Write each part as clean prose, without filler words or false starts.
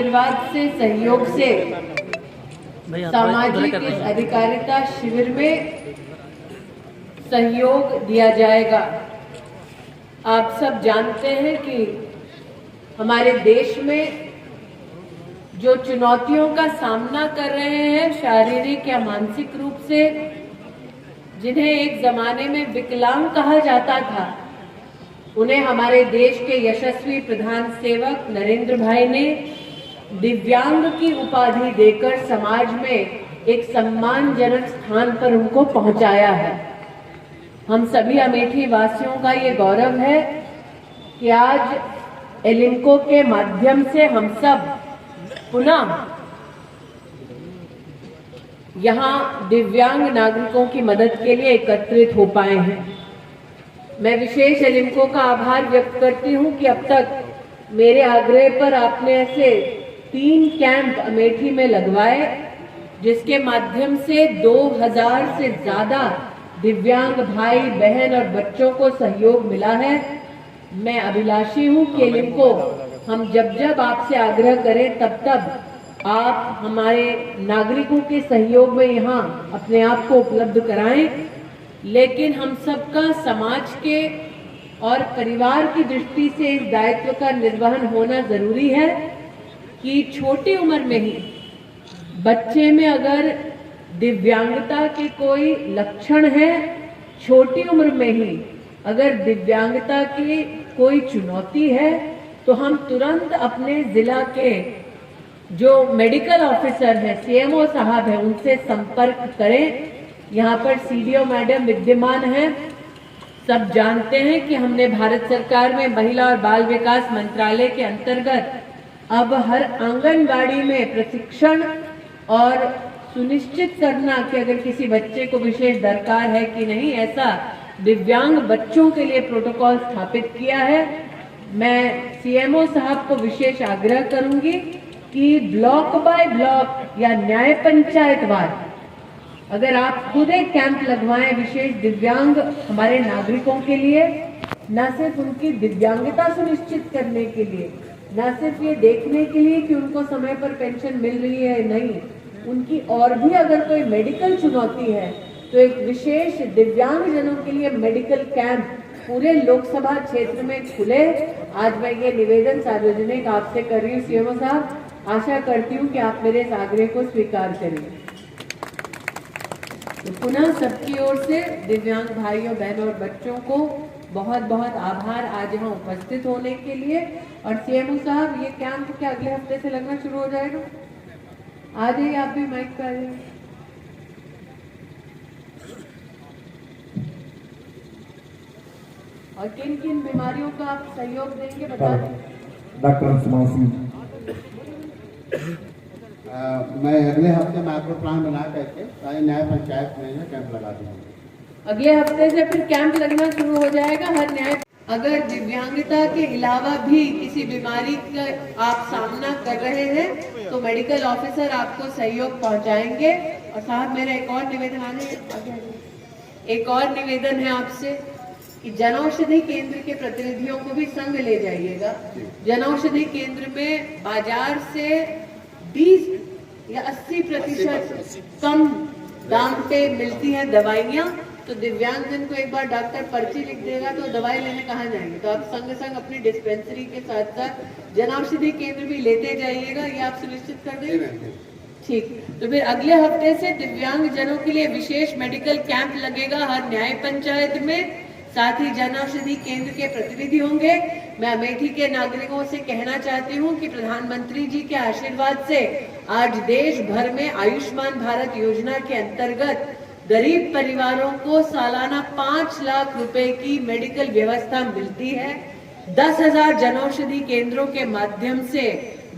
आशीर्वाद से, सहयोग से सामाजिक इस अधिकारिता शिविर में सहयोग दिया जाएगा। आप सब जानते हैं कि हमारे देश में जो चुनौतियों का सामना कर रहे हैं शारीरिक या मानसिक रूप से, जिन्हें एक जमाने में विकलांग कहा जाता था, उन्हें हमारे देश के यशस्वी प्रधान सेवक नरेंद्र भाई ने दिव्यांग की उपाधि देकर समाज में एक सम्मानजनक स्थान पर उनको पहुंचाया है। हम सभी अमेठी वासियों का ये गौरव है कि आज एलिम्को के माध्यम से हम सब पुनः यहाँ दिव्यांग नागरिकों की मदद के लिए एकत्रित हो पाए हैं। मैं विशेष एलिम्को का आभार व्यक्त करती हूँ कि अब तक मेरे आग्रह पर आपने ऐसे 3 कैंप अमेठी में लगवाए, जिसके माध्यम से 2000 से ज्यादा दिव्यांग भाई बहन और बच्चों को सहयोग मिला है। मैं अभिलाषी हूँ कि एलिम्को हम जब जब आपसे आग्रह करें तब तब आप हमारे नागरिकों के सहयोग में यहाँ अपने आप को उपलब्ध कराएं, लेकिन हम सबका समाज के और परिवार की दृष्टि से इस दायित्व का निर्वहन होना जरूरी है कि छोटी उम्र में ही बच्चे में अगर दिव्यांगता के कोई लक्षण है, छोटी उम्र में ही अगर दिव्यांगता की कोई चुनौती है, तो हम तुरंत अपने जिला के जो मेडिकल ऑफिसर हैं, सीएमओ साहब हैं, उनसे संपर्क करें। यहाँ पर सीडीओ मैडम विद्यमान हैं। सब जानते हैं कि हमने भारत सरकार में महिला और बाल विकास मंत्रालय के अंतर्गत अब हर आंगनबाड़ी में प्रशिक्षण और सुनिश्चित करना कि अगर किसी बच्चे को विशेष दरकार है कि नहीं, ऐसा दिव्यांग बच्चों के लिए प्रोटोकॉल स्थापित किया है। मैं सीएमओ साहब को विशेष आग्रह करूंगी कि ब्लॉक बाय ब्लॉक या न्याय पंचायतवार अगर आप खुद एक कैंप लगवाएं विशेष दिव्यांग हमारे नागरिकों के लिए, न सिर्फ उनकी दिव्यांगता सुनिश्चित करने के लिए, न सिर्फ ये देखने के लिए कि उनको समय पर पेंशन मिल रही है नहीं, उनकी और भी अगर कोई मेडिकल चुनौती है तो एक विशेष दिव्यांग जनों के लिए मेडिकल कैंप पूरे लोकसभा क्षेत्र में खुले। आज मैं ये निवेदन सार्वजनिक आपसे कर रही हूँ सीएमओ साहब, आशा करती हूँ कि आप मेरे इस आग्रह को स्वीकार करें। तो पुनः सबकी ओर से दिव्यांग भाइयों बहनों और बच्चों को बहुत बहुत आभार आज यहाँ उपस्थित होने के लिए। और सीएमओ साहब, ये कैंप क्या अगले हफ्ते से लगना शुरू हो जाएगा? आ जाइए, आप भी माइक पे आ जाइए। और किन किन बीमारियों का आप सहयोग देंगे बता दें। डॉक्टर सुमान सिंह, मैं अगले हफ्ते माइक्रो प्लान बना करके सारी न्याय पंचायत में कैंप लगा दूंगा। अगले हफ्ते से फिर कैंप लगना शुरू हो जाएगा हर न्याय। अगर दिव्यांगता के अलावा भी किसी बीमारी का आप सामना कर रहे हैं तो मेडिकल ऑफिसर आपको सहयोग पहुंचाएंगे। और साहब, मेरा एक और निवेदन है आपसे कि जनौषधि केंद्र के प्रतिनिधियों को भी संग ले जाइएगा। जनौषधि केंद्र में बाजार से 20 या 80% कम दाम पे मिलती है दवाइयाँ। तो दिव्यांग जन को एक बार डॉक्टर पर्ची लिख देगा तो दवाई लेने कहाँ जाएंगे? तो आप संग संग अपनी डिस्पेंसरी के साथ साथ जनौषधि केंद्र भी लेते जाइएगा, ये आप सुनिश्चित कर देंगे। ठीक, तो फिर अगले हफ्ते से दिव्यांग जनों के लिए विशेष मेडिकल कैंप लगेगा हर न्याय पंचायत में। साथ ही जनौषधि केंद्र के प्रतिनिधि होंगे। मैं अमेठी के नागरिकों से कहना चाहती हूं कि प्रधानमंत्री जी के आशीर्वाद से आज देश भर में आयुष्मान भारत योजना के अंतर्गत गरीब परिवारों को सालाना 5 लाख रुपए की मेडिकल व्यवस्था मिलती है। 10,000 जनौषधि केंद्रों के माध्यम से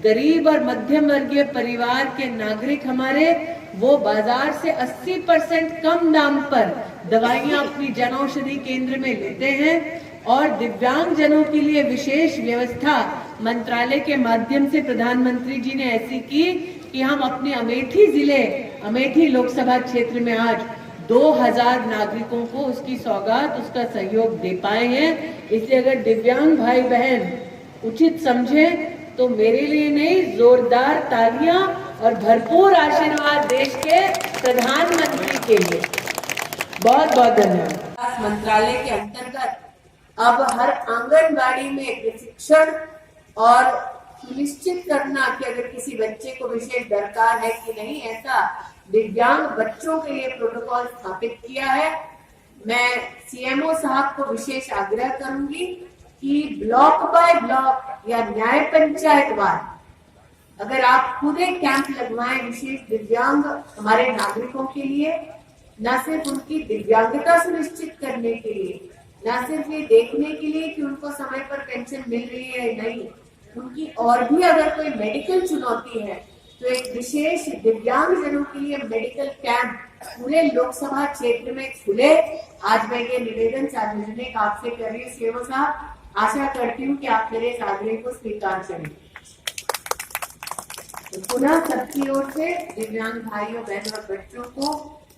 गरीब और मध्यम वर्गीय परिवार के नागरिक हमारे वो बाजार से 80% कम दाम पर दवाइयां अपनी जनौषधि केंद्र में लेते हैं। और दिव्यांग जनों के लिए विशेष व्यवस्था मंत्रालय के माध्यम से प्रधानमंत्री जी ने ऐसी की कि हम अपने अमेठी जिले, अमेठी लोकसभा क्षेत्र में आज 2000 नागरिकों को उसकी सौगात, उसका सहयोग दे पाए हैं। इसलिए अगर दिव्यांग भाई बहन उचित समझे तो मेरे लिए नहीं, जोरदार तालियां और भरपूर आशीर्वाद देश के प्रधानमंत्री के लिए। बहुत बहुत धन्यवाद। मंत्रालय के अंतर्गत अब हर आंगनबाड़ी में प्रशिक्षण और सुनिश्चित करना कि अगर किसी बच्चे को विशेष दरकार है कि नहीं, ऐसा दिव्यांग बच्चों के लिए प्रोटोकॉल स्थापित किया है। मैं सीएमओ साहब को विशेष आग्रह करूंगी कि ब्लॉक बाय ब्लॉक या न्याय पंचायतवार अगर आप खुद एक कैंप लगवाएं विशेष दिव्यांग हमारे नागरिकों के लिए, न सिर्फ उनकी दिव्यांगता सुनिश्चित करने के लिए, न सिर्फ ये देखने के लिए कि उनको समय पर पेंशन मिल रही है या नहीं, उनकी और भी अगर कोई मेडिकल चुनौती है तो एक विशेष दिव्यांग जनों के लिए मेडिकल कैंप पूरे लोकसभा क्षेत्र में खुले। आज मैं ये निवेदन सार्वजनिक आपसे कर रही हूँ सीएमओ साहब, आशा करती हूँ कि आप मेरे इस आग्रह को स्वीकार करें। तो पुनः सबकी ओर से दिव्यांग भाइयों बहनों और बच्चों को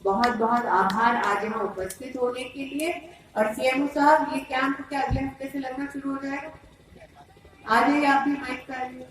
बहुत बहुत आभार आज यहाँ उपस्थित होने के लिए। और सीएमओ साहब, ये कैंप क्या अगले हफ्ते से लगना शुरू हो जाएगा? आ जाइए, आप भी माइक पर आइए।